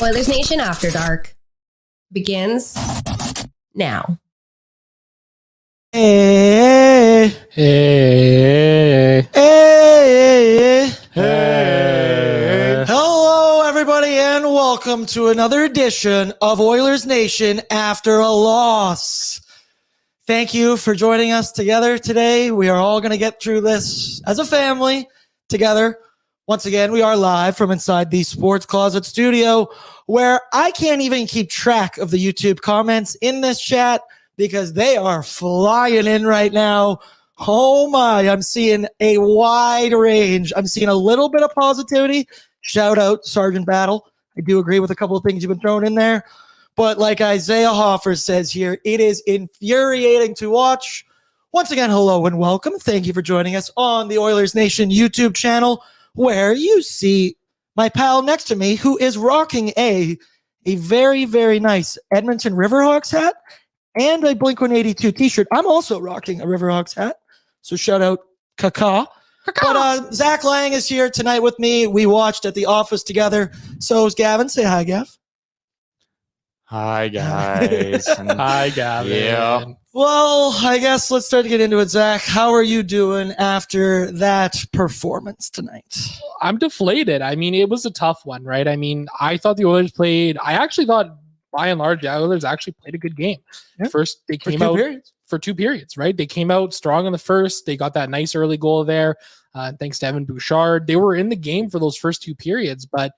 Oilers Nation After Dark begins now. Hey, Hey. hey, Hey. Hello, everybody, and welcome to another edition of Oilers Nation After a Loss. Thank you for joining us together today. We are all going to get through this as a family together. Once again, we are live from inside the Sports Closet studio, where I can't even keep track of the YouTube comments in this chat because they are flying in right now. Oh my, I'm seeing a wide range. I'm seeing a little bit of positivity. Shout out Sergeant Battle. I do agree with a couple of things you've been throwing in there. But like Isaiah Hoffer says here, it is infuriating to watch. Once again, hello and welcome. Thank you for joining us on the Oilers Nation YouTube channel, where you see my pal next to me who is rocking a very, very nice Edmonton Riverhawks hat and a Blink-182 t-shirt. I'm also rocking a Riverhawks hat, so shout out Kaka. But Zach Laing is here tonight with me. We watched at the office together. So is Gavin. Say hi, Gav. Hi, guys. Hi, Gavin. Yeah. Well, I guess let's start to get into it, Zach. How are you doing after that performance tonight? I'm deflated. I mean, it was a tough one, right? I mean, I thought the Oilers I actually thought, by and large, the Oilers actually played a good game. Yeah. First, they came out for 2 periods, right? They came out strong in the first. They got that nice early goal there. Thanks to Evan Bouchard. They were in the game for those first 2 periods, but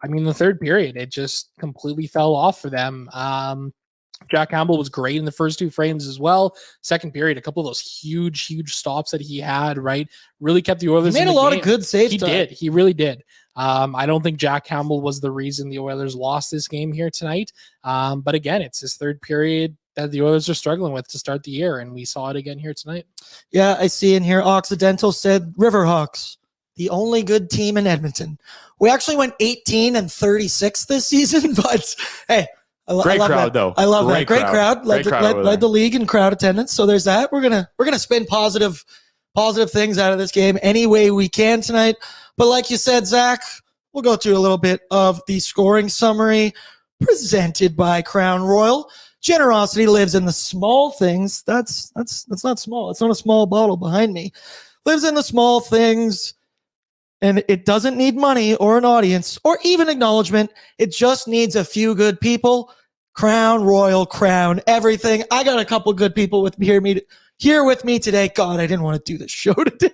I mean, the third period, it just completely fell off for them. Jack Campbell was great in the first 2 frames as well. Second period, a couple of those huge stops that he had, right? Really kept the Oilers in the game. He made a lot of good saves. He did. He really did. I don't think Jack Campbell was the reason the Oilers lost this game here tonight. But again, it's this third period that the Oilers are struggling with to start the year, and we saw it again here tonight. Yeah, I see in here, Occidental said Riverhawks, the only good team in Edmonton. We actually went 18-36 this season, but hey, I love crowd, that. though. I love that. Great crowd. Led the league in crowd attendance. So there's that. We're gonna spin positive things out of this game any way we can tonight. But like you said, Zach, we'll go through a little bit of the scoring summary presented by Crown Royal. Generosity lives in the small things. That's not small. It's not a small bottle behind me. Lives in the small things. And it doesn't need money or an audience or even acknowledgement. It just needs a few good people. Crown Royal, Crown, everything. I got a couple good people with me here with me today. God, I didn't want to do this show today.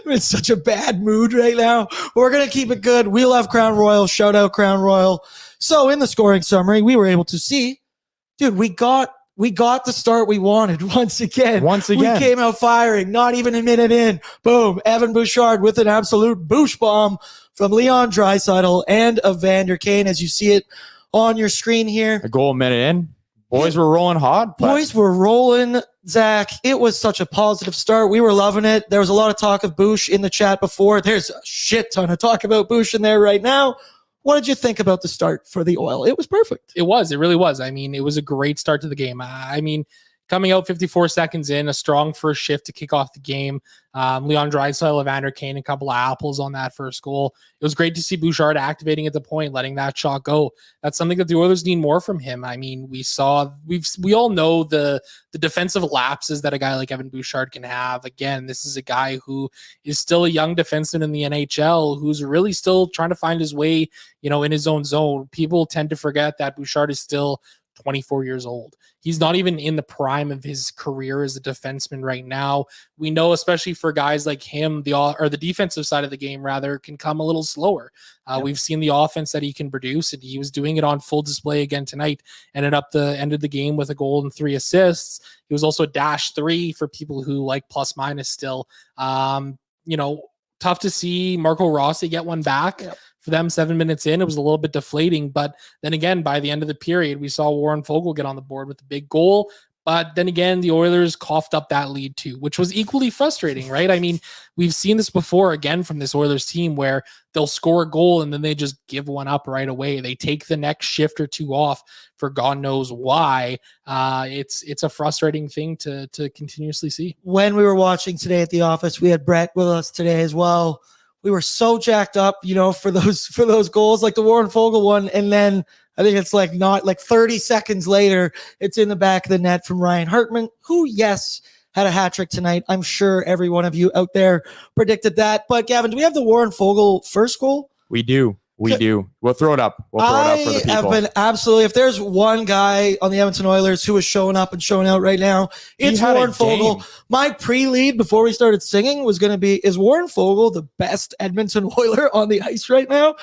I'm in such a bad mood right now. We're going to keep it good. We love Crown Royal. Shout out Crown Royal. So in the scoring summary, we were able to see, dude, we got the start we wanted once again. We came out firing, not even a minute in. Boom. Evan Bouchard with an absolute boosh bomb from Leon Draisaitl and Evander Kane, as you see it on your screen here. A goal a minute in. Boys were rolling hot. Boys were rolling, Zach. It was such a positive start. We were loving it. There was a lot of talk of Bouch in the chat before. There's a shit ton of talk about Bouch in there right now. What did you think about the start for the Oil? It was perfect. It really was. I mean, it was a great start to the game. I mean, coming out 54 seconds in, a strong first shift to kick off the game. Leon Draisaitl, Evander Kane, a couple of apples on that first goal. It was great to see Bouchard activating at the point, letting that shot go. That's something that the Oilers need more from him. I mean, we all know the defensive lapses that a guy like Evan Bouchard can have. Again, this is a guy who is still a young defenseman in the NHL who's really still trying to find his way, in his own zone. People tend to forget that Bouchard is still 24 years old. He's not even in the prime of his career as a defenseman right now. We know, especially for guys like him, the defensive side of the game rather can come a little slower. We've seen the offense that he can produce, and he was doing it on full display again tonight. Ended the game with a goal and 3 assists. He was also a -3 for people who like plus minus still. Tough to see Marco Rossi get one back. Yep. For them 7 minutes in, it was a little bit deflating. But then again, by the end of the period, we saw Warren Fogle get on the board with a big goal. But then again, the Oilers coughed up that lead too, which was equally frustrating, right? I mean, we've seen this before again from this Oilers team where they'll score a goal and then they just give one up right away. They take the next shift or two off for God knows why. It's a frustrating thing to continuously see. When we were watching today at the office, we had Brett with us today as well. we were so jacked up, for those goals, like the Warren Fogle one. And then I think it's not 30 seconds later, it's in the back of the net from Ryan Hartman, who, yes, had a hat trick tonight. I'm sure every one of you out there predicted that. But Gavin, do we have the Warren Fogle first goal? We do. We'll throw it up. For the people. Have been absolutely. If there's one guy on the Edmonton Oilers who is showing up and showing out right now, it's Warren Fogle. My pre-lead before we started singing was going to be: is Warren Fogle the best Edmonton Oiler on the ice right now?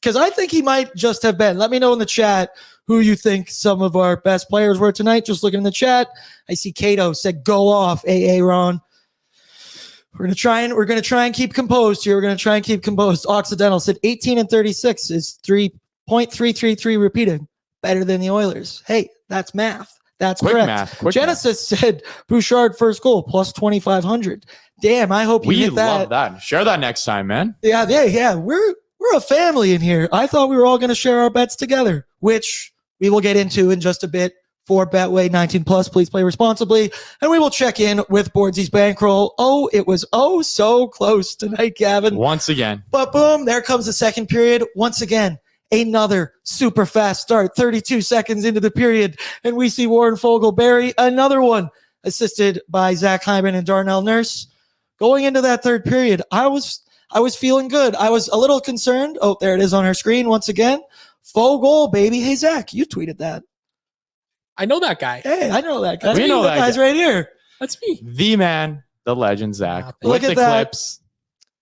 Because I think he might just have been. Let me know in the chat who you think some of our best players were tonight. Just looking in the chat, I see Cato said, "Go off, AA Ron." We're gonna try and keep composed here. Occidental said 18 and 36 is 3.333 repeated. Better than the Oilers. Hey, that's math. That's quick correct. math. Genesis said Bouchard first goal plus 2,500. Damn, I hope you hit that. We love that. Share that next time, man. Yeah. We're a family in here. I thought we were all gonna share our bets together, which we will get into in just a bit. For Betway 19 plus, please play responsibly. And we will check in with Boardsy's bankroll. Oh, it was so close tonight, Gavin. Once again. But boom, there comes the second period. Once again, another super fast start, 32 seconds into the period. And we see Warren Fogle bury another one, assisted by Zach Hyman and Darnell Nurse. Going into that third period, I was feeling good. I was a little concerned. Oh, there it is on our screen once again. Fogle, baby. Hey, Zach, you tweeted that. I know that guy. Hey, I know that guy. We know that guy's guy. Right here. That's me. The man, the legend, Zach. Look With at the that. clips.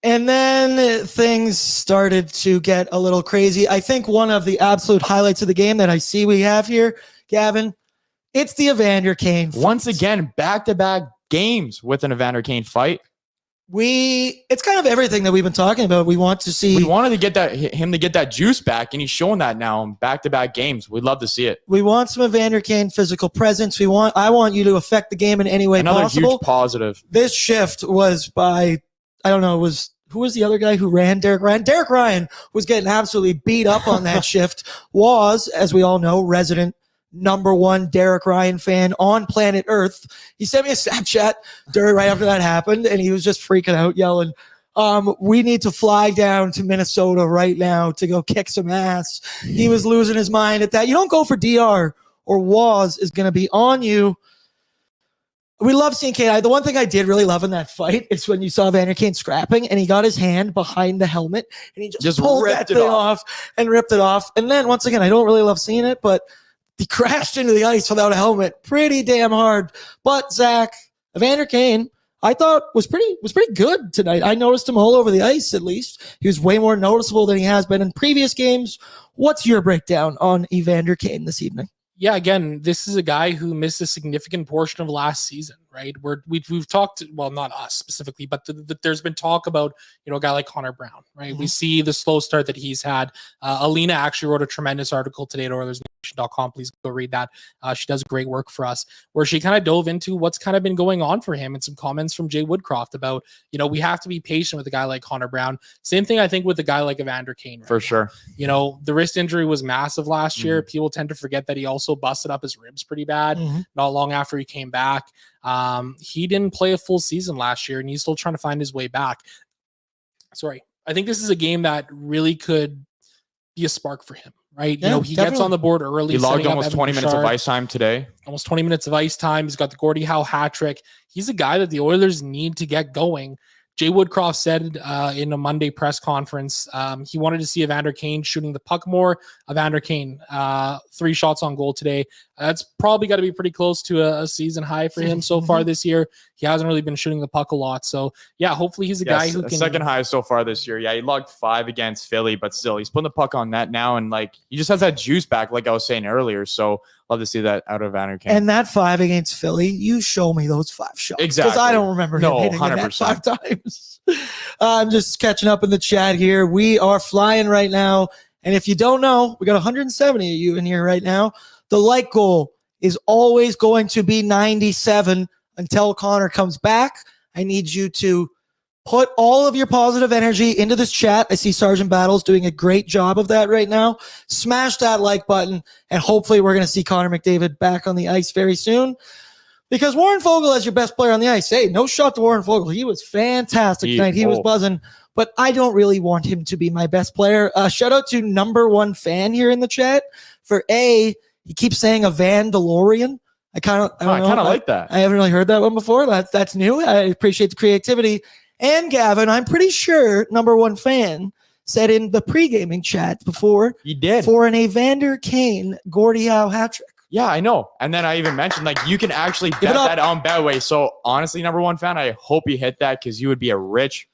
And then things started to get a little crazy. I think one of the absolute highlights of the game that I see we have here, Gavin, it's the Evander Kane fight. Once again, back-to-back games with an Evander Kane fight. It's kind of everything that we've been talking about. We want to see. We wanted to get him to get that juice back, and he's showing that now in back-to-back games. We'd love to see it. We want some Evander Kane physical presence. I want you to affect the game in any way Another possible. huge positive. This shift was by, I don't know, who was the other guy who ran? Derek Ryan. Derek Ryan was getting absolutely beat up on that shift. Was, as we all know, resident number one Derek Ryan fan on planet Earth. He sent me a Snapchat right after that happened, and he was just freaking out, yelling, we need to fly down to Minnesota right now to go kick some ass. He was losing his mind at that. You don't go for DR or Waz is going to be on you. We love seeing Kane. The one thing I did really love in that fight is when you saw Evander Kane scrapping and he got his hand behind the helmet and he just pulled that thing off and ripped it off. And then once again, I don't really love seeing it, but he crashed into the ice without a helmet pretty damn hard. But Zach, Evander Kane, I thought was pretty good tonight. I noticed him all over the ice, at least. He was way more noticeable than he has been in previous games. What's your breakdown on Evander Kane this evening? Yeah, again, this is a guy who missed a significant portion of last season, right? We've talked, well, not us specifically, but there's been talk about, a guy like Connor Brown, right? Mm-hmm. We see the slow start that he's had. Alina actually wrote a tremendous article today at Oilersnation.com. Please go read that. She does great work for us, where she kind of dove into what's kind of been going on for him and some comments from Jay Woodcroft about, we have to be patient with a guy like Connor Brown. Same thing, I think, with a guy like Evander Kane. Right for now. Sure. The wrist injury was massive last year. People tend to forget that he also busted up his ribs pretty bad not long after he came back. He didn't play a full season last year, and he's still trying to find his way back. Sorry. I think this is a game that really could be a spark for him, right? Yeah, he gets on the board early. He logged almost 20 minutes of ice time today. Almost 20 minutes of ice time. He's got the Gordie Howe hat trick. He's a guy that the Oilers need to get going. Jay Woodcroft said in a Monday press conference, he wanted to see Evander Kane shooting the puck more. Evander Kane, 3 shots on goal today. That's probably got to be pretty close to a season high for him so far this year. He hasn't really been shooting the puck a lot. So, yeah, hopefully he's a guy who can... Second high so far this year. Yeah, he logged 5 against Philly, but still, he's putting the puck on net now, and, he just has that juice back, like I was saying earlier. So, love to see that out of Evander Kane. And that 5 against Philly, you show me those 5 shots. Exactly. Because I don't remember him hitting the net 5 times. I'm just catching up in the chat here. We are flying right now. And if you don't know, we got 170 of you in here right now. The like goal is always going to be 97 until Connor comes back. I need you to put all of your positive energy into this chat. I see Sergeant Battles doing a great job of that right now. Smash that like button, and hopefully we're going to see Connor McDavid back on the ice very soon. Because Warren Fogle as your best player on the ice. Hey, no shot to Warren Fogle. He was fantastic tonight. He was buzzing. But I don't really want him to be my best player. Shout out to number one fan here in the chat for he keeps saying a Van DeLorean. I kind of like that. I haven't really heard that one before. That's new. I appreciate the creativity. And Gavin, I'm pretty sure number one fan said in the pre-gaming chat before he did for an Evander Kane Gordie Howe hat trick. Yeah, I know. And then I even mentioned like you can actually bet that on Betway. So honestly, number one fan, I hope you hit that because you would be a rich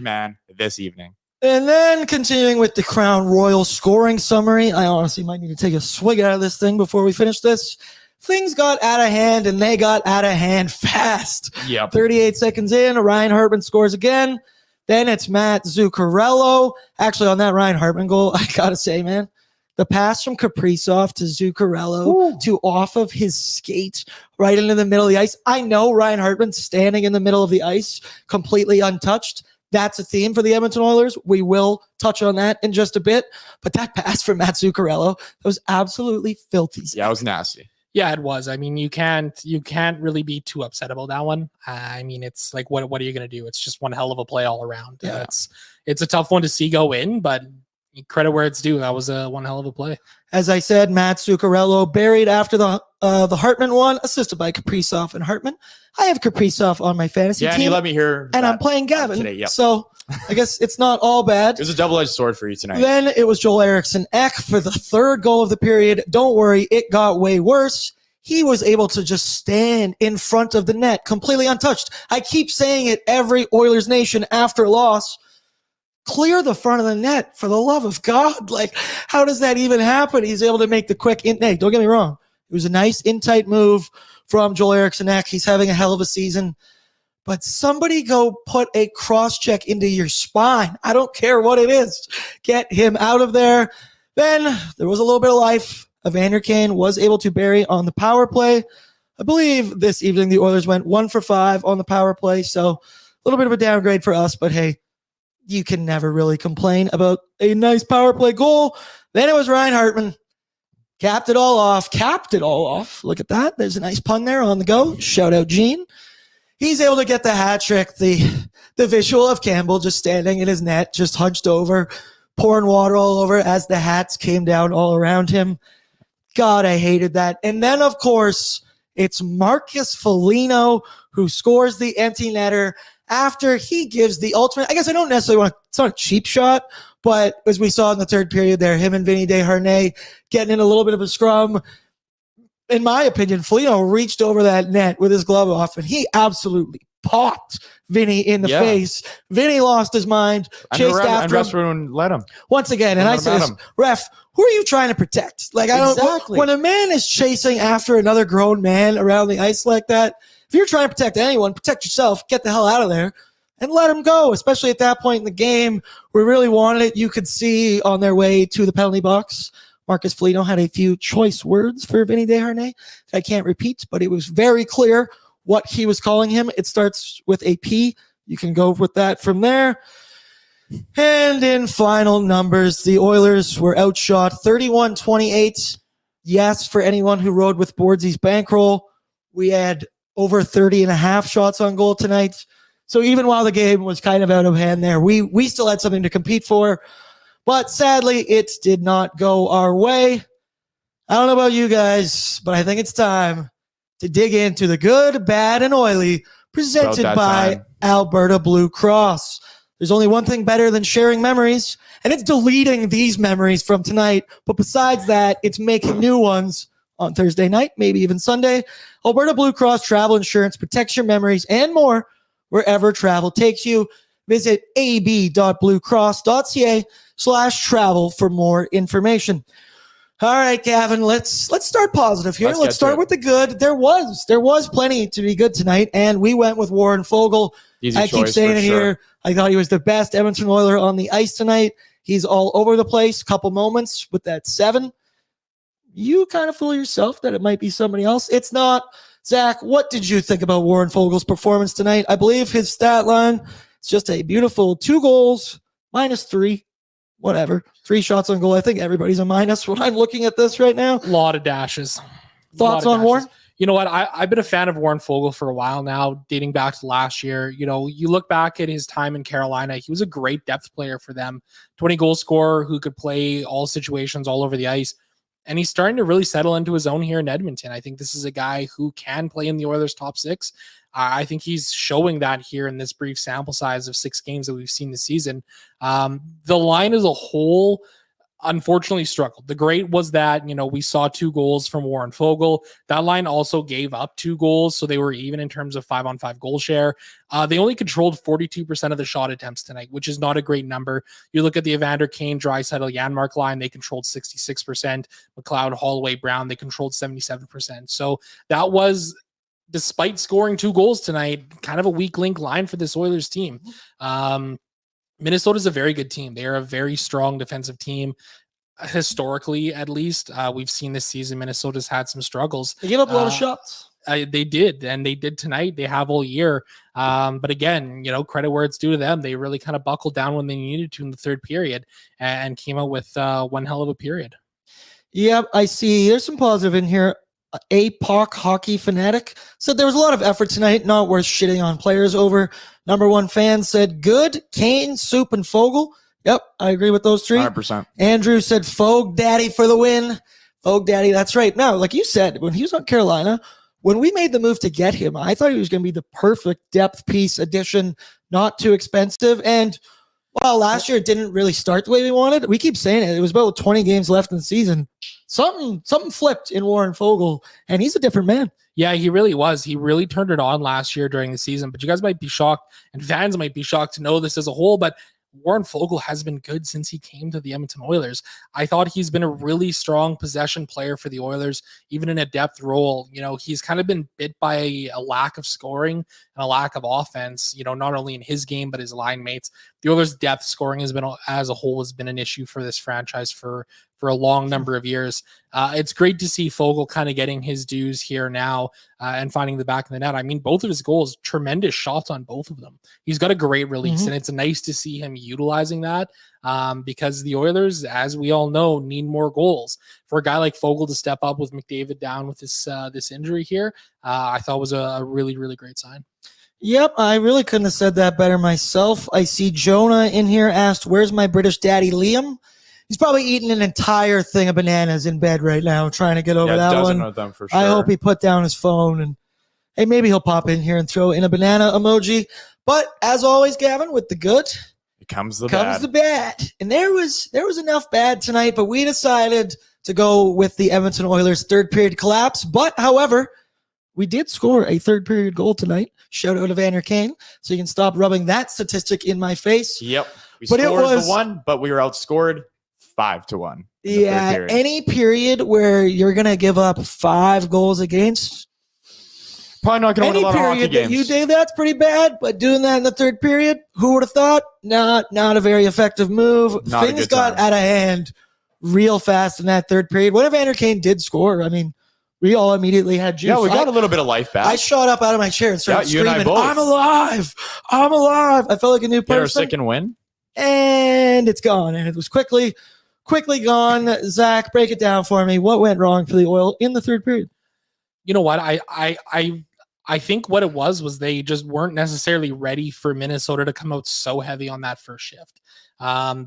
man this evening. And then continuing with the Crown Royal scoring summary, I honestly might need to take a swig out of this thing before we finish this. Things got out of hand, and they got out of hand fast. Yep. 38 seconds in, Ryan Hartman scores again. Then it's Matt Zuccarello. Actually, on that Ryan Hartman goal, I got to say, man, the pass from Kaprizov to Zuccarello to off of his skate right into the middle of the ice. I know Ryan Hartman standing in the middle of the ice, completely untouched. That's a theme for the Edmonton Oilers. We will touch on that in just a bit. But that pass from Matt Zuccarello, that was absolutely filthy. Yeah, it was nasty. Yeah, it was. I mean, you can't really be too upset about that one. I mean, it's like, what are you going to do? It's just one hell of a play all around. Yeah. It's a tough one to see go in, but credit where it's due. That was one hell of a play. As I said, Matt Zuccarello buried after the Hartman one, assisted by Kaprizov and Hartman. I have Kaprizov on my fantasy team. Yeah, and you let me hear and I'm playing Gavin. Today, yep. So I guess it's not all bad. It was a double-edged sword for you tonight. Then it was Joel Eriksson-Ek for the third goal of the period. Don't worry, it got way worse. He was able to just stand in front of the net, completely untouched. I keep saying it every Oilers Nation after a loss. Clear the front of the net, for the love of God. Like, how does that even happen? He's able to make the quick hey, don't get me wrong. It was a nice in-tight move from Joel Eriksson-Ek. He's having a hell of a season. But somebody go put a cross-check into your spine. I don't care what it is. Get him out of there. Then there was a little bit of life. Evander Kane was able to bury on the power play. I believe this evening the Oilers went 1 for 5 on the power play. So a little bit of a downgrade for us. But hey, you can never really complain about a nice power play goal. Then it was Ryan Hartman. Capped it all off. Look at that. There's a nice pun there on the go. Shout out Gene. He's able to get the hat trick. The visual of Campbell just standing in his net, just hunched over, pouring water all over as the hats came down all around him. God, I hated that. And then, of course, it's Marcus Foligno who scores the empty netter after he gives the ultimate. I guess I don't necessarily want to, it's not a cheap shot, but as we saw in the third period there, him and Vinny Desharnais getting in a little bit of a scrum. In my opinion, Foligno reached over that net with his glove off, and he absolutely popped Vinny in the face. Vinny lost his mind, chased after him. And let him. Once again, and I said, ref, who are you trying to protect? Like, I don't. Exactly. When a man is chasing after another grown man around the ice like that, if you're trying to protect anyone, protect yourself. Get the hell out of there and let him go. Especially at that point in the game, we really wanted it. You could see on their way to the penalty box, Marcus Foligno had a few choice words for Vinny Desharnais. I can't repeat, but it was very clear what he was calling him. It starts with a P. You can go with that from there. And in final numbers, the Oilers were outshot 31-28. Yes, for anyone who rode with Boardsy's bankroll, we had over 30 and a half shots on goal tonight. So even while the game was kind of out of hand there, we still had something to compete for. But sadly, it did not go our way. I don't know about you guys, but I think it's time to dig into the good, bad, and oily presented by Alberta Blue Cross. There's only one thing better than sharing memories, and it's deleting these memories from tonight. But besides that, it's making new ones on Thursday night, maybe even Sunday. Alberta Blue Cross Travel Insurance protects your memories and more wherever travel takes you. Visit ab.bluecross.ca/travel for more information. All right, Gavin, let's start positive here. Let's start with the good. There was plenty to be good tonight, and we went with Warren Fogle. I keep saying it here. I thought he was the best Edmonton Oiler on the ice tonight. He's all over the place. Couple moments with that 7. You kind of fool yourself that it might be somebody else. It's not. Zach, what did you think about Warren Fogle's performance tonight? I believe his stat line is just a beautiful 2 goals, -3. Whatever. 3 shots on goal. I think everybody's a minus when I'm looking at this right now. A lot of dashes. Thoughts on Warren? You know what? I've been a fan of Warren Fogle for a while now, dating back to last year. You know, you look back at his time in Carolina, he was a great depth player for them, 20 goal scorer who could play all situations all over the ice. And he's starting to really settle into his own here in Edmonton. I think this is a guy who can play in the Oilers' top six. I think he's showing that here in this brief sample size of 6 games that we've seen this season. The line as a whole, unfortunately, struggled. The great was that, you know, we saw 2 goals from Warren Fogle. That line also gave up 2 goals, so they were even in terms of 5-on-5 goal share. They only controlled 42% of the shot attempts tonight, which is not a great number. You look at the Evander Kane, Draisaitl, Janmark line, they controlled 66%. McLeod, Holloway, Brown, they controlled 77%. So that was, despite scoring 2 goals tonight, kind of a weak link line for this Oilers team. Minnesota's a very good team. They are a very strong defensive team. Historically, at least, we've seen this season Minnesota's had some struggles. They gave up a lot of shots. They did, and they did tonight. They have all year. But again, you know, credit where it's due to them. They really kind of buckled down when they needed to in the third period and came out with one hell of a period. Yep, I see. There's some positive in here. APOC Hockey Fanatic said there was a lot of effort tonight, not worth shitting on players over. Number 1 fan said good. Kane, Soup, and Fogle. Yep, I agree with those 3. 100%. Andrew said Fogue Daddy for the win. Fogue Daddy, that's right. Now, like you said, when he was on Carolina, when we made the move to get him, I thought he was going to be the perfect depth piece addition, not too expensive. And while last year it didn't really start the way we wanted, we keep saying it. It was about 20 games left in the season. Something flipped in Warren Fogle, and he's a different man. Yeah, he really was. He really turned it on last year during the season, but you guys might be shocked, and fans might be shocked to know this as a whole, but Warren Fogle has been good since he came to the Edmonton Oilers. I thought he's been a really strong possession player for the Oilers, even in a depth role. You know, he's kind of been bit by a lack of scoring and a lack of offense, you know, not only in his game, but his line mates. The Oilers' depth scoring has been, as a whole, has been an issue for this franchise for a long number of years. It's great to see Fogle kind of getting his dues here now and finding the back of the net. I mean, both of his goals, tremendous shots on both of them. He's got a great release, and it's nice to see him utilizing that because the Oilers, as we all know, need more goals. For a guy like Fogle to step up with McDavid down with this injury here, I thought was a really, really great sign. Yep, I really couldn't have said that better myself. I see Jonah in here asked, where's my British daddy Liam? He's probably eating an entire thing of bananas in bed right now, trying to get over that one. Of them for sure. I hope he put down his phone and, hey, maybe he'll pop in here and throw in a banana emoji. But as always, Gavin, with the good comes the bad. And there was enough bad tonight, but we decided to go with the Edmonton Oilers third period collapse. But however, we did score a third period goal tonight. Shout out to Evander Kane. So you can stop rubbing that statistic in my face. Yep. We scored the one, but we were outscored 5-1. Yeah. Any period where you're going to give up 5 goals against, probably not going to win a lot of hockey games. That you do that's pretty bad, but doing that in the third period, who would have thought? Not a very effective move. Things got out of hand real fast in that third period. When Evander Kane did score, I mean, we all immediately had juice. Yeah, we got a little bit of life back. I shot up out of my chair and started screaming, you and I both. I'm alive. I felt like a new person. Get our second win. And it's gone. And it was quickly gone. Zach, break it down for me. What went wrong for the Oil in the third period? You know what? I think what it was they just weren't necessarily ready for Minnesota to come out so heavy on that first shift.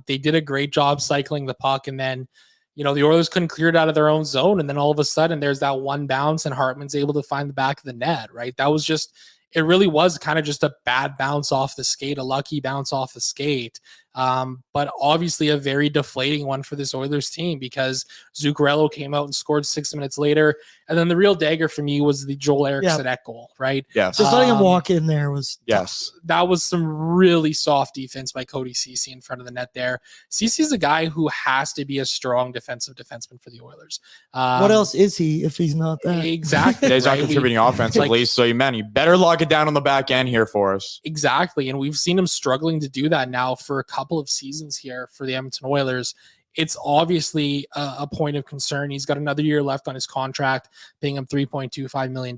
They did a great job cycling the puck, and then, you know, the Oilers couldn't clear it out of their own zone. And then all of a sudden there's that one bounce and Hartman's able to find the back of the net, right? That was just, it really was kind of just a bad bounce off the skate, a lucky bounce off the skate. But obviously a very deflating one for this Oilers team because Zuccarello came out and scored 6 minutes later. And then the real dagger for me was the Joel Eriksson goal, right? Yes. Just letting him walk in there was yes. That was some really soft defense by Cody Ceci in front of the net there. Ceci's a guy who has to be a strong defenseman for the Oilers. What else is he if he's not that? Exactly. He's not contributing offensively, so you better lock it down on the back end here for us. Exactly. And we've seen him struggling to do that now for a couple of seasons here for the Edmonton Oilers. It's obviously a point of concern. He's got another year left on his contract, paying him $3.25 million.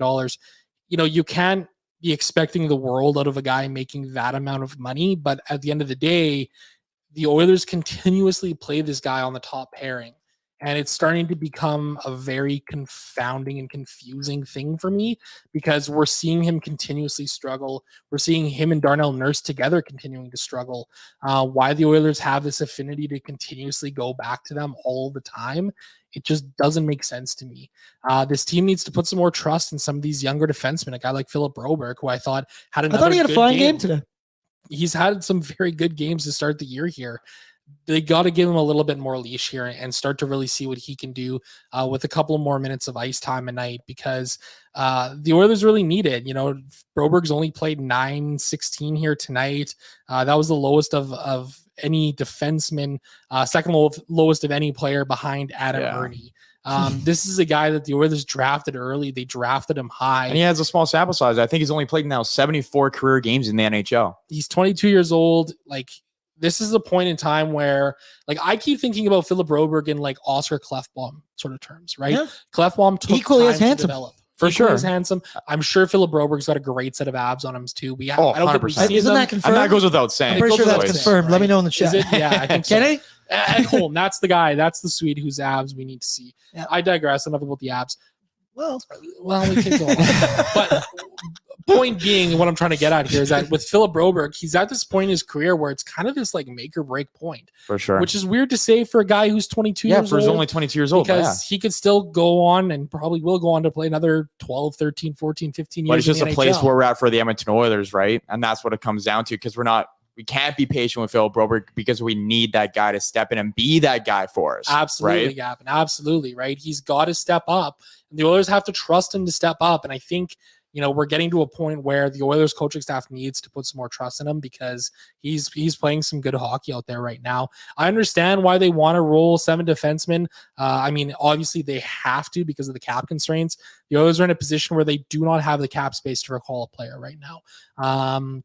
You know, you can't be expecting the world out of a guy making that amount of money, but at the end of the day, the Oilers continuously play this guy on the top pairing. And it's starting to become a very confounding and confusing thing for me because we're seeing him continuously struggle. We're seeing him and Darnell Nurse together continuing to struggle. Why the Oilers have this affinity to continuously go back to them all the time, it just doesn't make sense to me. This team needs to put some more trust in some of these younger defensemen, a guy like Philip Broberg, who I thought had another I thought he had a fine game today. He's had some very good games to start the year here. They got to give him a little bit more leash here and start to really see what he can do with a couple of more minutes of ice time a night because the Oilers really need it. Broberg's only played 9-16 here tonight. That was the lowest of any defenseman, second lowest of any player behind Adam Ernie. This is a guy that the Oilers drafted early. They drafted him high. And he has a small sample size. I think he's only played now 74 career games in the NHL. He's 22 years old. This is a point in time where, I keep thinking about Philip Broberg in Oscar Klefbom sort of terms, right? Yeah. Klefbom took equally time as handsome. to develop. For equally sure. as handsome. I'm sure Philip Broberg's got a great set of abs on him too. I don't think we've 100%. seen Isn't them. that confirmed? And that goes without saying. I'm pretty sure that's Both confirmed. ways, Let me right? know in the chat. Is it? Yeah, I think so. Can he? Ed Holm, that's the guy. That's the Swede whose abs we need to see. Yeah. I digress. Enough about the abs. Well, we can go on. But point being, what I'm trying to get at here is that with Philip Broberg, he's at this point in his career where it's kind of this make or break point, For sure. which is weird to say for a guy who's 22 years for he's old. only 22 years old. Because he could still go on and probably will go on to play another 12, 13, 14, 15 years. But it's just in a the place NHL. where we're at for the Edmonton Oilers, right? And that's what it comes down to because we can't be patient with Phil Broberg because we need that guy to step in and be that guy for us. Absolutely, right? Gavin. Absolutely, right? He's got to step up. And the Oilers have to trust him to step up. And I think, we're getting to a point where the Oilers coaching staff needs to put some more trust in him because he's playing some good hockey out there right now. I understand why they want to roll 7 defensemen. Obviously they have to because of the cap constraints. The Oilers are in a position where they do not have the cap space to recall a player right now.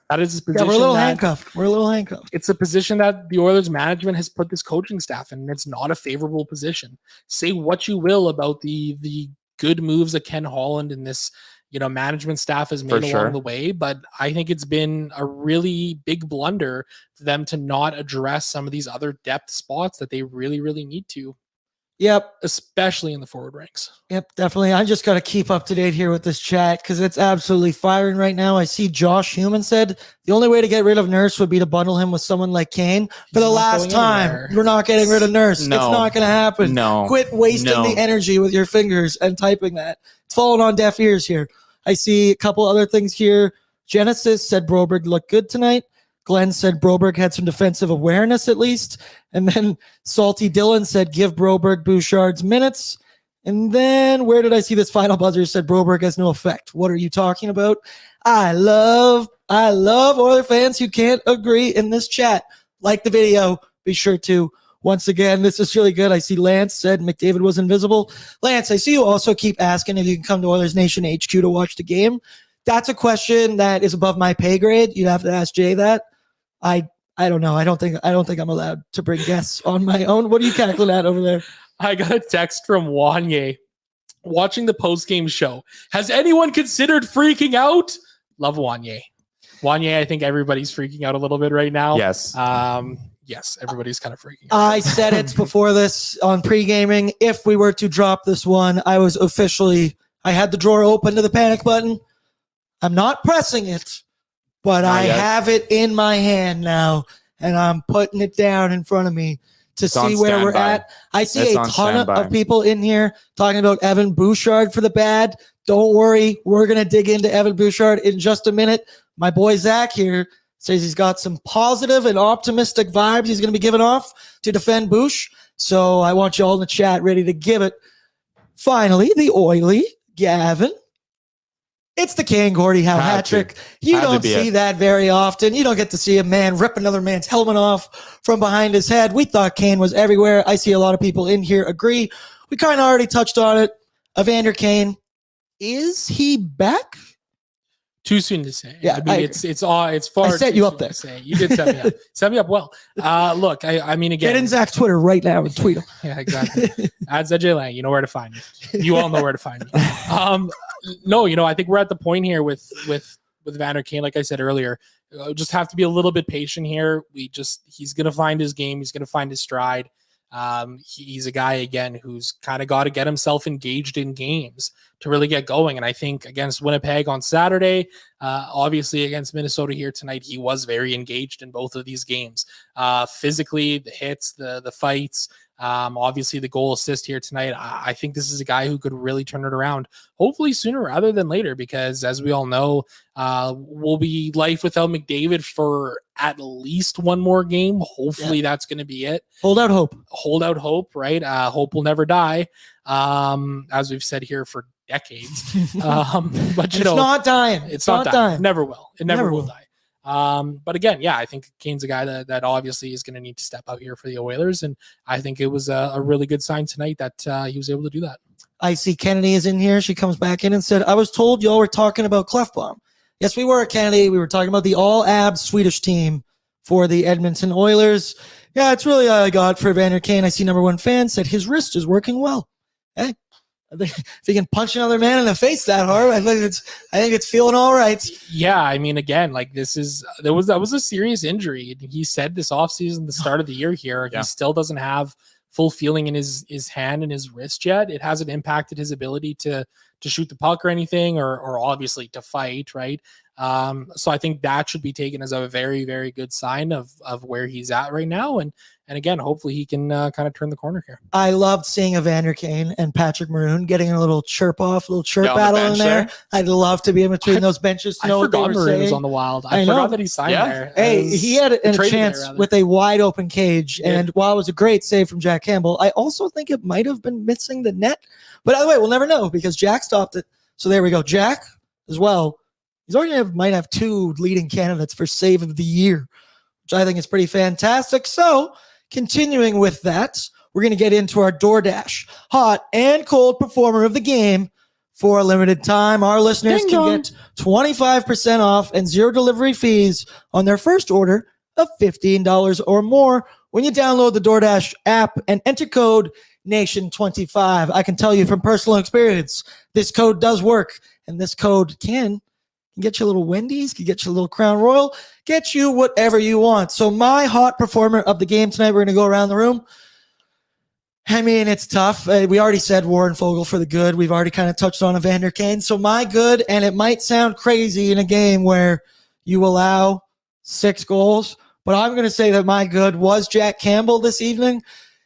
That is a position we're a little handcuffed. It's a position that the Oilers management has put this coaching staff in, and it's not a favorable position. Say what you will about the good moves that Ken Holland and this management staff has made along the way, but I think it's been a really big blunder for them to not address some of these other depth spots that they really, really need to. Yep. Especially in the forward ranks. Yep, definitely. I just got to keep up to date here with this chat because it's absolutely firing right now. I see Josh Human said the only way to get rid of Nurse would be to bundle him with someone like Kane. For the last time, you're not getting rid of Nurse. No. It's not going to happen. No. Quit wasting the energy with your fingers and typing that. It's falling on deaf ears here. I see a couple other things here. Genesis said Broberg looked good tonight. Glenn said Broberg had some defensive awareness at least. And then Salty Dylan said give Broberg Bouchard's minutes. And then where did I see this final buzzer said Broberg has no effect? What are you talking about? I love Oiler fans who can't agree in this chat. Like the video. Be sure to. Once again, this is really good. I see Lance said McDavid was invisible. Lance, I see you also keep asking if you can come to Oilers Nation HQ to watch the game. That's a question that is above my pay grade. You'd have to ask Jay that. I don't know. I don't think I'm allowed to bring guests on my own. What are you cackling at over there? I got a text from Wanye watching the post-game show. Has anyone considered freaking out? Love Wanye. Wanye, I think everybody's freaking out a little bit right now. Yes. Yes, everybody's kind of freaking out. I said it before this on pre-gaming. If we were to drop this one, I had the drawer open to the panic button. I'm not pressing it, but I have it in my hand and I'm putting it down in front of me to see where we're at. I see a ton of people in here talking about Evan Bouchard for the bad. Don't worry. We're going to dig into Evan Bouchard in just a minute. My boy Zach here says he's got some positive and optimistic vibes he's going to be giving off to defend Bouch. So I want you all in the chat ready to give it. Finally, the oily Gavin. It's the Kane Gordie Howe hat trick. You don't see that very often. You don't get to see a man rip another man's helmet off from behind his head. We thought Kane was everywhere. I see a lot of people in here agree. We kind of already touched on it. Evander Kane, is he back? Too soon to say. Yeah, it's far. I set you up there. You did set me up. Set me up well. Look, I mean, again, get in Zach's Twitter right now and tweet him. Yeah, exactly. Add Zach Laing. You know where to find me. You all know where to find me. No, I think we're at the point here with Evander Kane. Like I said earlier, just have to be a little bit patient here. He's going to find his game. He's going to find his stride. He's a guy, again, who's kind of got to get himself engaged in games to really get going. And I think against Winnipeg on Saturday, obviously against Minnesota here tonight, he was very engaged in both of these games. Physically, the hits, the fights, obviously the goal assist here tonight. I think this is a guy who could really turn it around, hopefully sooner rather than later, because as we all know, we'll be life without McDavid for at least one more game. Hopefully that's going to be it. Hold out hope, right? Hope will never die. As we've said here for decades. But it's not dying. It's not dying. Never will. It never will die. But again, yeah, I think Kane's a guy that obviously is going to need to step up here for the Oilers. And I think it was a really good sign tonight that he was able to do that. I see Kennedy is in here. She comes back in and said, I was told y'all were talking about Clefbaum. Yes, we were, Kennedy. We were talking about the all-abs Swedish team for the Edmonton Oilers. Yeah, it's really all I got for Evander Kane. I see number one fan said his wrist is working well. Hey, I think if he can punch another man in the face that hard, I think it's feeling all right. Yeah, I mean, again, like that was a serious injury. He said this offseason, the start of the year here, he still doesn't have full feeling in his hand and his wrist yet. It hasn't impacted his ability to shoot the puck or anything, or obviously to fight, right? So I think that should be taken as a very, very good sign of where he's at right now. And again, hopefully he can kind of turn the corner here. I loved seeing Evander Kane and Patrick Maroon getting a little chirp battle in there. I'd love to be in between those benches to know what they were Maroon saying. Was on the Wild. I forgot that he signed there. Hey, he had a chance with a wide open cage. Yeah. And while it was a great save from Jack Campbell, I also think it might have been missing the net. But either way, we'll never know because Jack stopped it. So there we go. Jack as well. He's already might have two leading candidates for save of the year, which I think is pretty fantastic. So continuing with that, we're going to get into our DoorDash hot and cold performer of the game for a limited time. Our listeners can get 25% off and 0 delivery fees on their first order of $15 or more when you download the DoorDash app and enter code NATION25. I can tell you from personal experience, this code does work, and this code can get you a little Wendy's, can get you a little Crown Royal, get you whatever you want. So my hot performer of the game tonight, we're going to go around the room. I mean, it's tough. We already said Warren Fogle for the good. We've already kind of touched on Evander Kane. So my good, and it might sound crazy in a game where you allow 6 goals, but I'm going to say that my good was Jack Campbell this evening.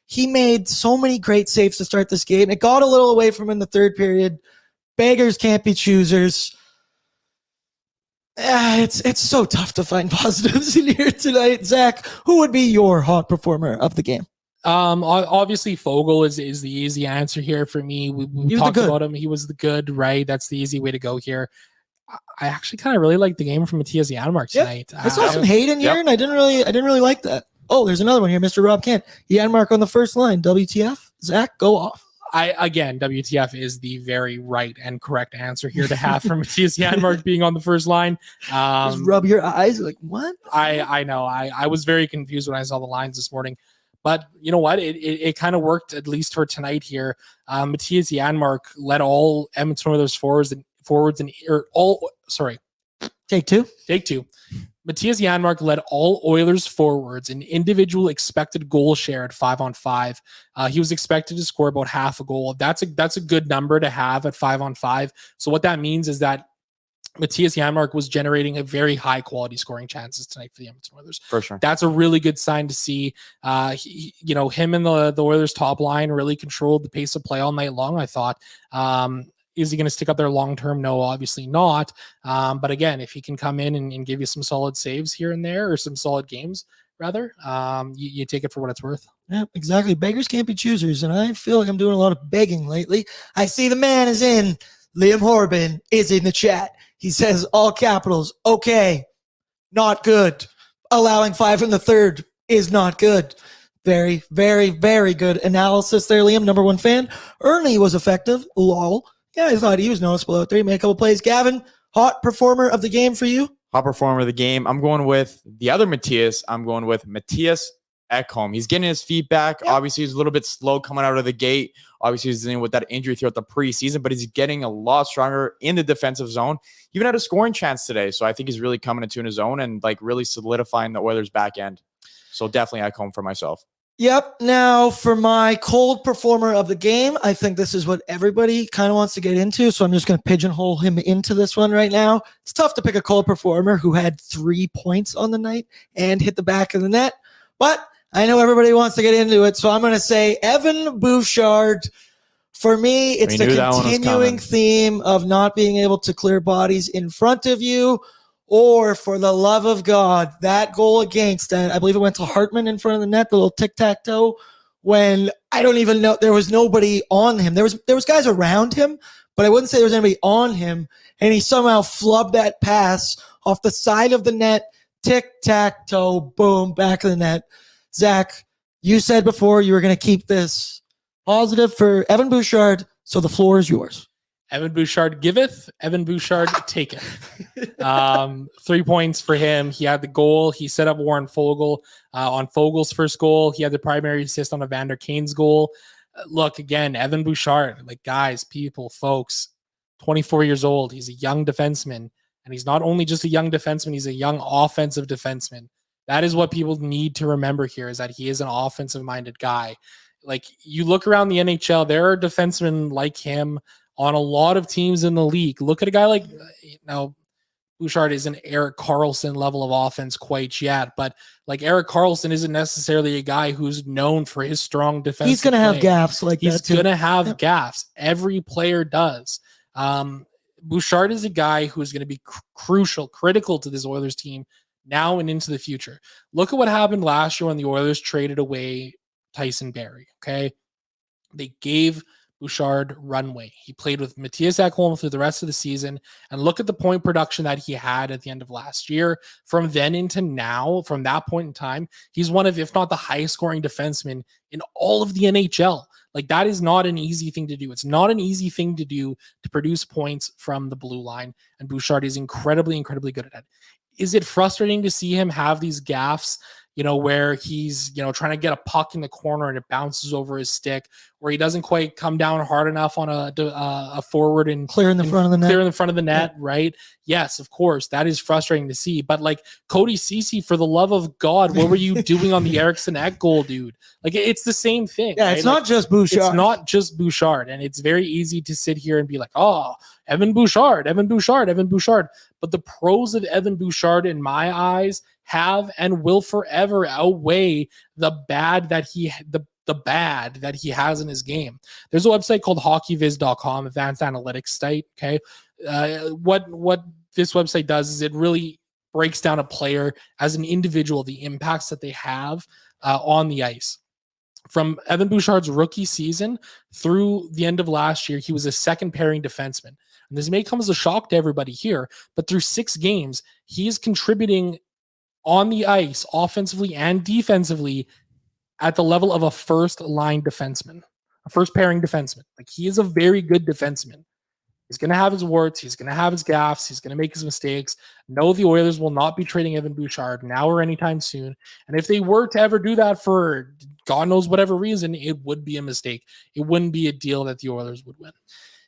He made so many great saves to start this game. It got a little away from him in the third period. Beggars can't be choosers. It's so tough to find positives in here tonight. Zach, who would be your hot performer of the game? Obviously Fogle is the easy answer here for me. We talked about him. He was the good, right? That's the easy way to go here. I actually kind of really like the game from Mattias Janmark tonight. I saw some hate in here, and I didn't really like that. Oh, there's another one here, Mr. Rob Kent. Janmark on the first line. WTF? Zach, go off. WTF is the very right and correct answer here to have for Mattias Janmark being on the first line. Just rub your eyes like, what? I know. I was very confused when I saw the lines this morning. But you know what? It kind of worked, at least for tonight here. Mattias Janmark led all Edmonton Oilers Take two. Mattias Janmark led all Oilers forwards in individual expected goal share at 5-on-5. He was expected to score about half a goal. That's a good number to have at 5-on-5. So what that means is that Mattias Janmark was generating a very high quality scoring chances tonight for the Edmonton Oilers. For sure. That's a really good sign to see. Him and the Oilers top line really controlled the pace of play all night long, I thought. Is he going to stick up there long term? No, obviously not. But again, if he can come in and give you some solid saves here and there, or some solid games, rather, you take it for what it's worth. Yeah, exactly. Beggars can't be choosers, and I feel like I'm doing a lot of begging lately. I see the man is in. Liam Horbin is in the chat. He says, all capitals, okay, not good. Allowing 5 in the third is not good. Very, very, very good analysis there, Liam. Number one fan. Ernie was effective. Lol. Yeah, I thought he was noticeable out there. He made a couple plays. Gavin, hot performer of the game for you? Hot performer of the game. I'm going with the other Mattias. I'm going with Mattias Ekholm. He's getting his feet back. Yep. Obviously, he's a little bit slow coming out of the gate. Obviously, he's dealing with that injury throughout the preseason, but he's getting a lot stronger in the defensive zone. He even had a scoring chance today. So I think he's really coming into his own and like really solidifying the Oilers back end. So definitely Ekholm for myself. Yep. Now, for my cold performer of the game, I think this is what everybody kind of wants to get into. So I'm just going to pigeonhole him into this one right now. It's tough to pick a cold performer who had 3 points on the night and hit the back of the net. But I know everybody wants to get into it. So I'm going to say Evan Bouchard. For me, it's the continuing theme of not being able to clear bodies in front of you. Or, for the love of God, that goal against, I believe it went to Hartman in front of the net, the little tic-tac-toe, when I don't even know, there was nobody on him. There was guys around him, but I wouldn't say there was anybody on him, and he somehow flubbed that pass off the side of the net, tic-tac-toe, boom, back of the net. Zach, you said before you were going to keep this positive for Evan Bouchard, so the floor is yours. Evan Bouchard giveth, Evan Bouchard taketh. 3 points for him. He had the goal. He set up Warren Fogle on Fogle's first goal. He had the primary assist on Evander Kane's goal. Look, again, Evan Bouchard, like, guys, people, folks, 24 years old. He's a young defenseman. And he's not only just a young defenseman, he's a young offensive defenseman. That is what people need to remember here, is that he is an offensive-minded guy. Like, you look around the NHL, there are defensemen like him on a lot of teams in the league. Look at a guy like, Bouchard isn't Erik Karlsson level of offense quite yet, but like Erik Karlsson isn't necessarily a guy who's known for his strong defense. He's going to have gaffes like that too. He's going to have gaffes. Every player does. Bouchard is a guy who's going to be critical to this Oilers team now and into the future. Look at what happened last year when the Oilers traded away Tyson Barrie, okay? They gave Bouchard runway. He played with Matthias Ekholm through the rest of the season, and look at the point production that he had at the end of last year. From then into now, from that point in time, he's one of, if not the highest scoring defensemen in all of the NHL. Like, that is not an easy thing to do. It's not an easy thing to do to produce points from the blue line, and Bouchard is incredibly, incredibly good at it. Is it frustrating to see him have these gaffes, where he's, trying to get a puck in the corner and it bounces over his stick, where he doesn't quite come down hard enough on a forward and clear in the front of the net, right? Yes, of course, that is frustrating to see. But like, Cody Ceci, for the love of God, what were you doing on the Eriksson Ek goal, dude? Like, it's the same thing. Yeah, right? it's not just Bouchard. It's not just Bouchard, and it's very easy to sit here and be like, oh, Evan Bouchard. But the pros of Evan Bouchard, in my eyes, have and will forever outweigh the bad that he has in his game. There's a website called hockeyviz.com, advanced analytics site. Okay. What this website does is it really breaks down a player as an individual, the impacts that they have on the ice. From Evan Bouchard's rookie season through the end of last year, he was a second pairing defenseman. And this may come as a shock to everybody here, but through 6 games, he is contributing on the ice, offensively and defensively, at the level of a first-line defenseman, a first-pairing defenseman. Like, he is a very good defenseman. He's going to have his warts. He's going to have his gaffes. He's going to make his mistakes. No, the Oilers will not be trading Evan Bouchard now or anytime soon. And if they were to ever do that for God knows whatever reason, it would be a mistake. It wouldn't be a deal that the Oilers would win.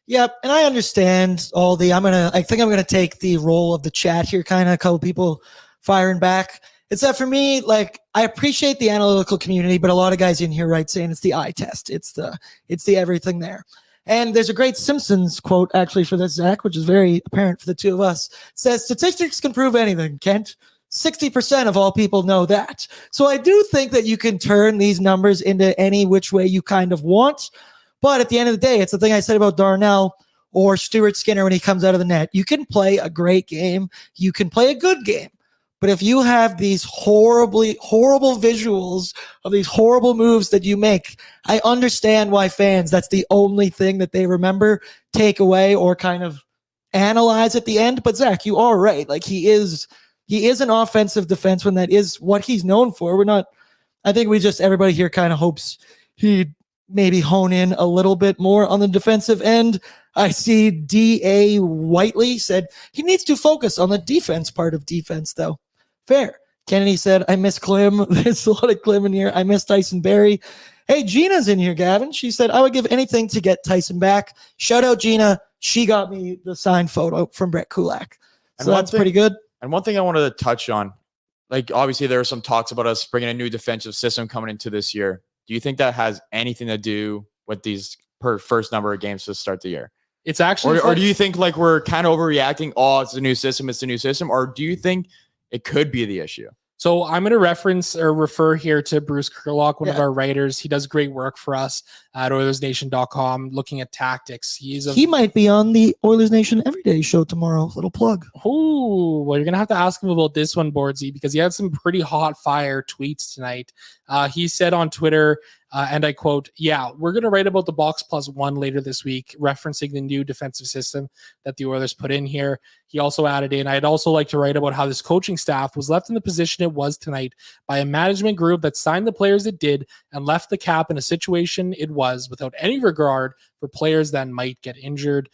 Yep, and I understand all the. I think I'm gonna take the role of the chat here, kind of a couple people firing back. It's that for me, like, I appreciate the analytical community, but a lot of guys in here, right, saying it's the eye test, it's the everything there. And there's a great Simpsons quote actually for this, Zach, which is very apparent for the two of us. It says, "Statistics can prove anything, Kent. 60% of all people know that." So I do think that you can turn these numbers into any which way you kind of want. But at the end of the day, it's the thing I said about Darnell or Stuart Skinner when he comes out of the net. You can play a great game. You can play a good game. But if you have these horrible visuals of these horrible moves that you make, I understand why fans, that's the only thing that they remember, take away, or kind of analyze at the end. But Zach, you are right. Like, he is an offensive defenseman. That is what he's known for. I think everybody here kind of hopes he'd maybe hone in a little bit more on the defensive end. I see D.A. Whiteley said he needs to focus on the defense part of defense, though. Fair. Kennedy said, I miss Klim. There's a lot of Klim in here. I miss Tyson Barrie. Hey, Gina's in here, Gavin. She said, I would give anything to get Tyson back. Shout out Gina. She got me the signed photo from Brett Kulak. So that's pretty good. And one thing I wanted to touch on, like obviously there are some talks about us bringing a new defensive system coming into this year. Do you think that has anything to do with these first number of games to start the year? It's actually, or do you think like we're kind of overreacting? Oh, it's a new system. It's a new system. Or do you think it could be the issue? So I'm going to reference or refer here to Bruce Kurlock, one of our writers. He does great work for us at Oilersnation.com, looking at tactics. He might be on the Oilers Nation Everyday show tomorrow. Little plug. Oh, well, you're going to have to ask him about this one, Bordsy, because he had some pretty hot fire tweets tonight. He said on Twitter, and I quote, "Yeah, we're going to write about the box plus one later this week, referencing the new defensive system that the Oilers put in here." He also added in, "I'd also like to write about how this coaching staff was left in the position it was tonight by a management group that signed the players it did and left the cap in a situation it was without any regard for players that might get injured."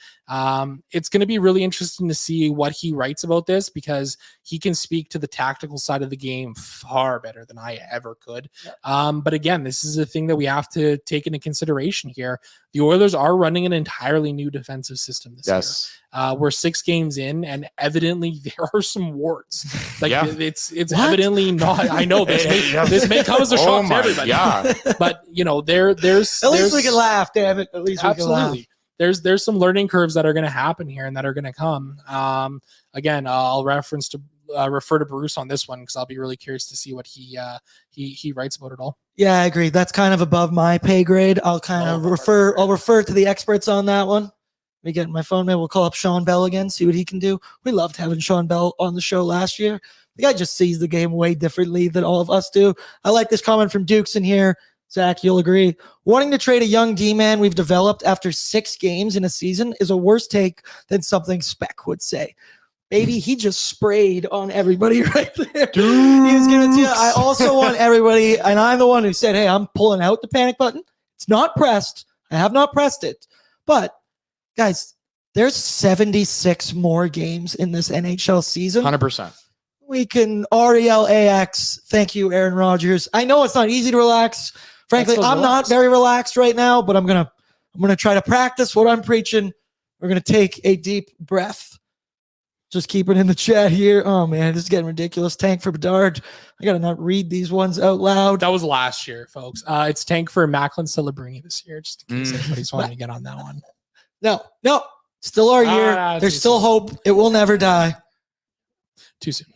It's going to be really interesting to see what he writes about this, because he can speak to the tactical side of the game far better than I ever could. But again, this is a thing that we have to take into consideration here. The Oilers are running an entirely new defensive system this year. We're 6 games in, and evidently there are some warts. Like it's evidently not. I know this may come as a shock to everybody. Yeah, but you know there's at least we can laugh. Damn it! At least we can laugh. There's some learning curves that are going to happen here and that are going to come. Again, I'll refer to Bruce on this one, because I'll be really curious to see what he writes about it all. Yeah, I agree. That's kind of above my pay grade. I'll refer to the experts on that one. Let me get my phone. Maybe we'll call up Sean Bell again, see what he can do. We loved having Sean Bell on the show last year. The guy just sees the game way differently than all of us do. I like this comment from Dukes in here. Zach, you'll agree. Wanting to trade a young D-man we've developed after 6 games in a season is a worse take than something Speck would say. Baby, he just sprayed on everybody right there. He's giving it to you. I also want everybody, and I'm the one who said, hey, I'm pulling out the panic button. It's not pressed. I have not pressed it. But, guys, there's 76 more games in this NHL season. 100%. We can RELAX. Thank you, Aaron Rodgers. I know it's not easy to relax. Frankly, I'm not very relaxed right now, but I'm gonna try to practice what I'm preaching. We're gonna take a deep breath. Just keep it in the chat here. Oh man, this is getting ridiculous. Tank for Bedard. I gotta not read these ones out loud. That was last year, folks. It's Tank for Macklin Celebrini this year, just in case anybody's wanting to get on that one. No, still our year. There's still hope. It will never die. Too soon.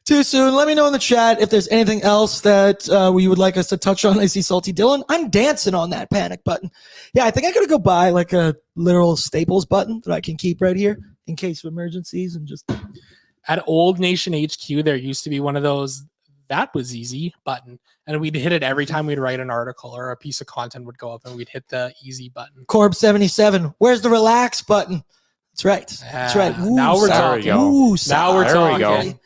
Too soon. Let me know in the chat if there's anything else that we would like us to touch on. I see Salty Dylan. I'm dancing on that panic button. Yeah, I think I gotta go buy like a literal Staples button that I can keep right here in case of emergencies. And just at Old Nation HQ, there used to be one of those "that was easy" button, and we'd hit it every time we'd write an article or a piece of content would go up, and we'd hit the easy button. Corb77, where's the relax button? That's right. That's right. Ooh, now we're talking. Now we're talking. There we go.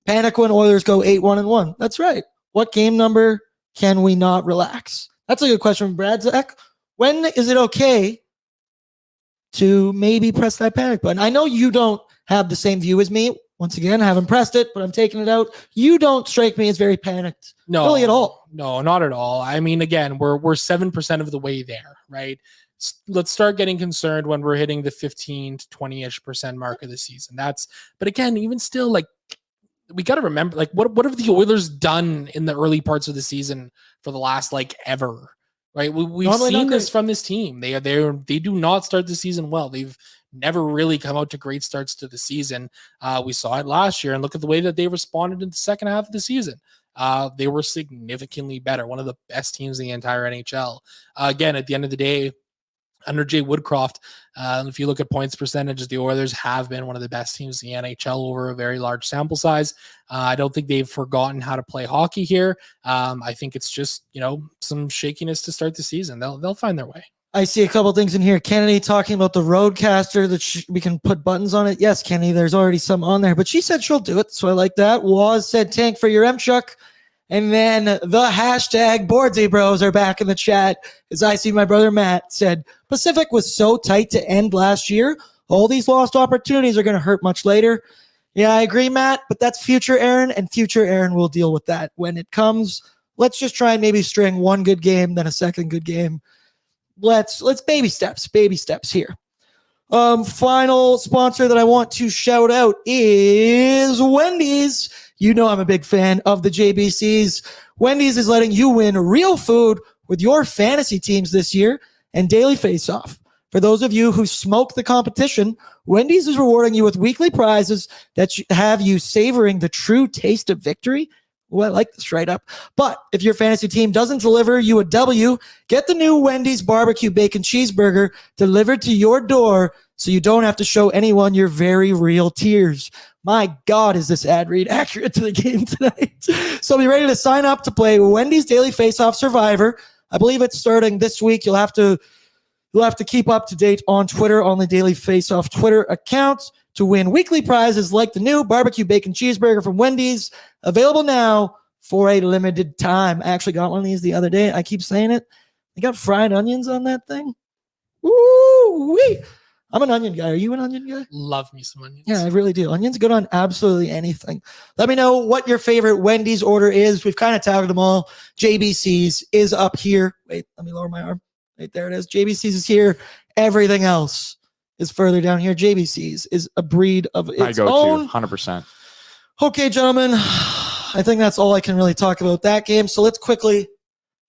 Panic when Oilers go 8-1-1. That's right. What game number can we not relax? That's a good question from Brad Zach. When is it okay to maybe press that panic button? I know you don't have the same view as me. Once again, I haven't pressed it, but I'm taking it out. You don't strike me as very panicked. No, really at all. No, not at all. I mean, again, we're 7% of the way there, right? Let's start getting concerned when we're hitting the 15 to 20-ish% mark of the season. But again, even still, like, we got to remember, like, what have the Oilers done in the early parts of the season for the last, like, ever, right? We've seen this from this team. They do not start the season well. They've never really come out to great starts to the season. We saw it last year, and look at the way that they responded in the second half of the season. They were significantly better, one of the best teams in the entire NHL. Again, at the end of the day, under Jay Woodcroft, if you look at points percentages, the Oilers have been one of the best teams in the NHL over a very large sample size. I don't think they've forgotten how to play hockey here. I think it's just, some shakiness to start the season. They'll find their way. I see a couple things in here. Kennedy talking about the Roadcaster that we can put buttons on it. Yes, Kennedy, there's already some on there, but she said she'll do it, so I like that. Waz said Tank for your M-Chuck. And then the hashtag Boardsy Bros are back in the chat. As I see my brother Matt said, Pacific was so tight to end last year. All these lost opportunities are going to hurt much later. Yeah, I agree, Matt, but that's future Aaron, and future Aaron will deal with that when it comes. Let's just try and maybe string one good game, then a second good game. Let's baby steps here. Final sponsor that I want to shout out is Wendy's. You know I'm a big fan of the JBCs. Wendy's is letting you win real food with your fantasy teams this year and daily face-off. For those of you who smoke the competition, Wendy's is rewarding you with weekly prizes that have you savoring the true taste of victory. Well, I like this right up. But if your fantasy team doesn't deliver you a W, get the new Wendy's barbecue bacon cheeseburger delivered to your door so you don't have to show anyone your very real tears. My God, is this ad read accurate to the game tonight? So be ready to sign up to play Wendy's Daily Face-Off Survivor. I believe it's starting this week. You'll have to keep up to date on Twitter, on the Daily Face-Off Twitter account, to win weekly prizes like the new barbecue bacon cheeseburger from Wendy's, available now for a limited time. I actually got one of these the other day. I keep saying it. They got fried onions on that thing. Woo-wee. I'm an onion guy. Are you an onion guy? Love me some onions. Yeah, I really do. Onions good on absolutely anything. Let me know what your favorite Wendy's order is. We've kind of tagged them all. JBC's is up here. Wait, let me lower my arm. Right there it is. JBC's is here. Everything else is further down here. JBC's is a breed of its own. 100%. Okay, gentlemen, I think that's all I can really talk about that game. So let's quickly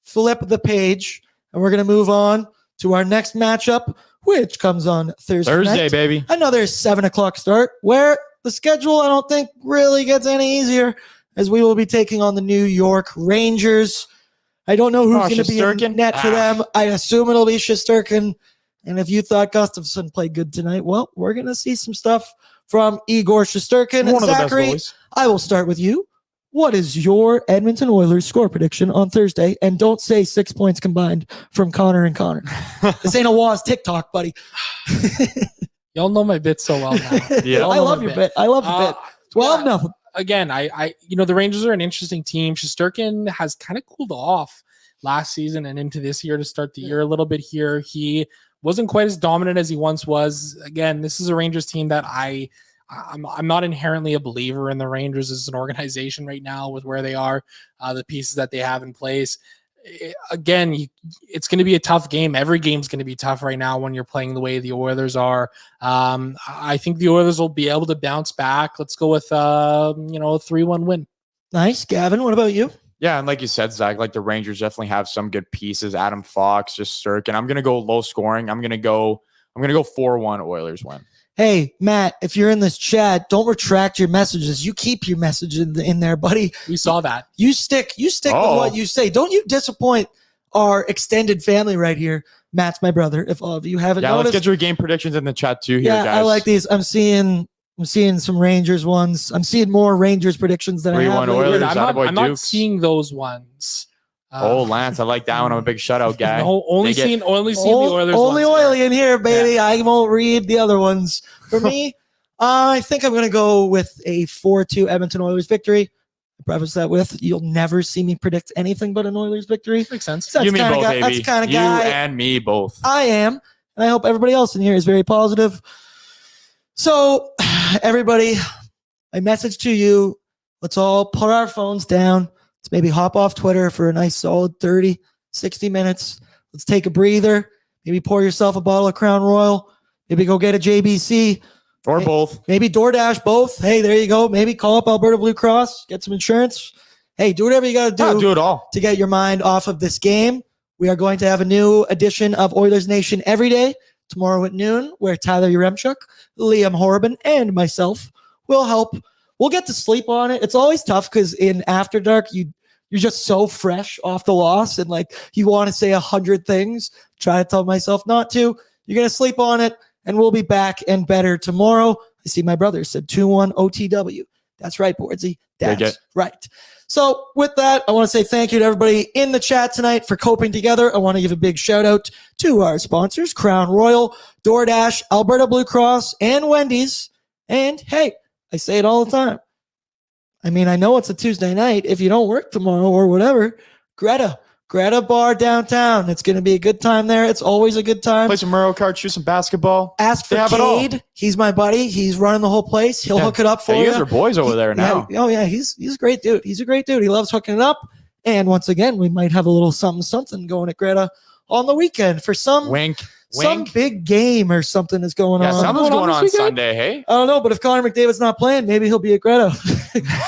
flip the page, and we're going to move on to our next matchup, which comes on Thursday night. Baby. Another 7 o'clock start, where the schedule, I don't think, really gets any easier, as we will be taking on the New York Rangers. I don't know who's going to be in net for them. I assume it'll be Shesterkin. And if you thought Gustafsson played good tonight, well, we're going to see some stuff from Igor Shesterkin. One of the best Zachary, goalies. I will start with you. What is your Edmonton Oilers score prediction on Thursday? And don't say 6 points combined from Connor and Connor. This ain't a Waz TikTok, buddy. Y'all know my bit so well now. Yeah, I love your bit. I love your bit. 12-0. Again, I the Rangers are an interesting team. Shesterkin has kind of cooled off last season and into this year to start the year a little bit here. He wasn't quite as dominant as he once was. Again, this is a Rangers team that I'm not inherently a believer in the Rangers as an organization right now with where they are, the pieces that they have in place. It's going to be a tough game. Every game's going to be tough right now when you're playing the way the Oilers are. I think the Oilers will be able to bounce back. Let's go with a 3-1 win. Nice. Gavin, what about you? Yeah, and like you said, Zach, like the Rangers definitely have some good pieces. Adam Fox, just Shesterkin. I'm gonna go low scoring. I'm gonna go 4-1 Oilers win. Hey, Matt, if you're in this chat, don't retract your messages. You keep your message in there, buddy. We saw that. You stick with what you say. Don't you disappoint our extended family right here. Matt's my brother, if all of you haven't noticed. Let's get your game predictions in the chat too here, guys. I like these. I'm seeing some Rangers ones. I'm seeing more Rangers predictions than I have. Oilers, I'm not seeing those ones. Lance, I like that one. I'm a big shutout guy. No, only seeing the Oilers. Only ones Oily in here, baby. Yeah. I won't read the other ones. For me, I think I'm going to go with a 4-2 Edmonton Oilers victory. I preface that with, you'll never see me predict anything but an Oilers victory. Makes sense. You, me both, baby. That's the kind of guy. You and me both. I am, and I hope everybody else in here is very positive. So, everybody, my message to you, let's all put our phones down. Let's maybe hop off Twitter for a nice solid 30, 60 minutes. Let's take a breather. Maybe pour yourself a bottle of Crown Royal. Maybe go get a JBC. Or both. Maybe DoorDash both. Hey, there you go. Maybe call up Alberta Blue Cross. Get some insurance. Hey, do whatever you got to do. Do it all. To get your mind off of this game. We are going to have a new edition of Oilers Nation every day. Tomorrow at noon, where Tyler Yaremchuk, Liam Horban, and myself will help. We'll get to sleep on it. It's always tough because in After Dark, you're just so fresh off the loss and like you want to say 100 things. Try to tell myself not to. You're going to sleep on it, and we'll be back and better tomorrow. I see my brother said 2-1 OTW. That's right, Boardsy. That's right. So with that, I want to say thank you to everybody in the chat tonight for coping together. I want to give a big shout out to our sponsors, Crown Royal, DoorDash, Alberta Blue Cross, and Wendy's. And hey, I say it all the time. I mean, I know it's a Tuesday night. If you don't work tomorrow or whatever, Greta Bar downtown. It's going to be a good time there. It's always a good time. Play some Mario Kart, shoot some basketball. Ask for Cade. He's my buddy. He's running the whole place. He'll hook it up for you. You guys are boys over there now. Yeah, he's a great dude. He's a great dude. He loves hooking it up. And once again, we might have a little something going at Greta on the weekend for some wink. some Wink. big game or something is going Yeah, on. something's going on this weekend? Sunday, hey? I don't know, but if Connor McDavid's not playing, maybe he'll be at Greta.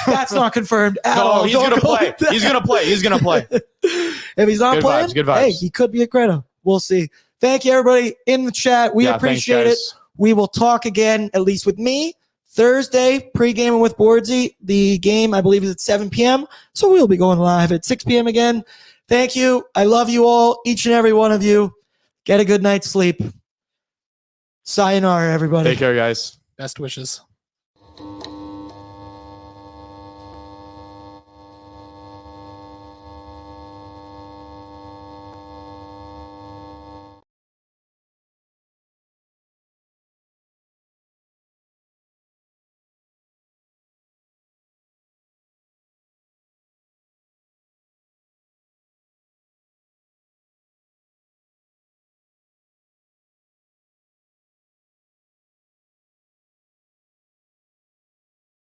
That's not confirmed at all. No, he's Don't going to go play. with that. He's going to play. He's going to play. If he's not Good playing, vibes, good vibes. hey, he could be at Greta. We'll see. Thank you, everybody in the chat. We Yeah, appreciate thanks, it. guys. We will talk again, at least with me, Thursday, pre-gaming with Bordsy. The game, I believe, is at 7 p.m., so we'll be going live at 6 p.m. again. Thank you. I love you all, each and every one of you. Get a good night's sleep. Sayonara, everybody. Take care, guys. Best wishes.